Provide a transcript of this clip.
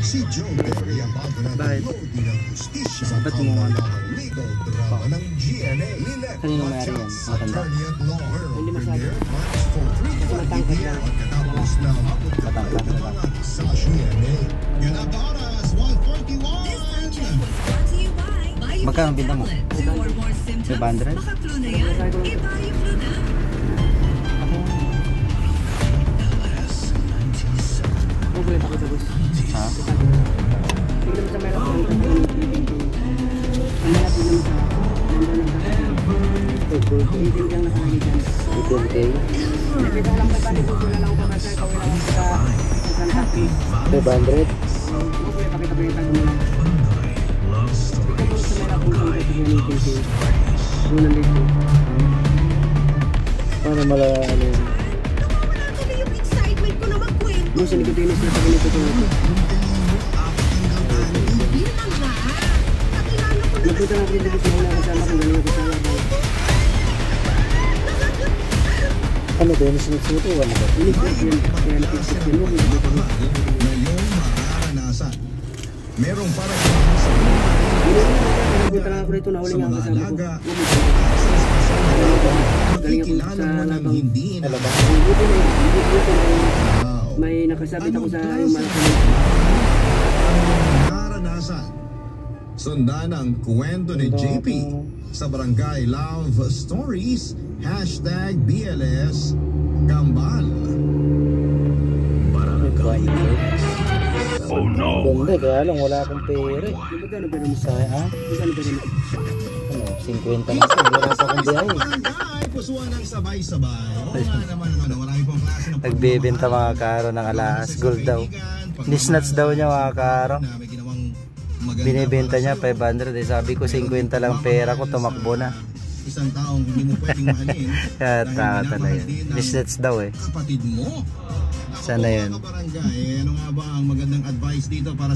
Si Joe Perry ang bago na lodi ng justisya sa kawalang legal drama ng GMA. Kanino mayari yan? Matanda? Hindi masyado. Matangkad lang. Katapos na mabot ka pa sa GMA. Yun ang oras, 1:41. Magkano binta mo? 500? Ha? Paano malalaman yun? Yung sinigitinis na pag inito ko ito. Nagpunta natin dito sa mga kasama kung gano'n kasama ba. Ano ba yun? Sinusuto? Ano ba? Kaya nakikita mo. Ngayong mararanasan. Merong parang sa nagpunta lang ako rito na huling ang kasama ko. Makikilala mo ng hindi may nakasabit ako sa yung malaki. Naranasan. Sundan ang kwento ni JP sa Barangay Love Stories #BLS Gambal. Barangay. Oh no. Ganda, kaya lang wala akong pera. Magkano pera mo sa akin? Magkano pera mo? 50 na sa wala pa akong biyahe. Pusuan ng sabay-sabay. Wala naman marami pong klase ng nagbebenta mga karo ng alaas gold daw. Nisnuts daw niya mga karo. Binibenta niya 500 eh. Sabi ko 50 lang pera ko, tumakbo na. Isang taong hindi mo pwedeng mahalin. Kaya taka na yun. Nisnuts daw eh. Kapatid mo. Sana yun. Ano nga ba ang magandang advice dito para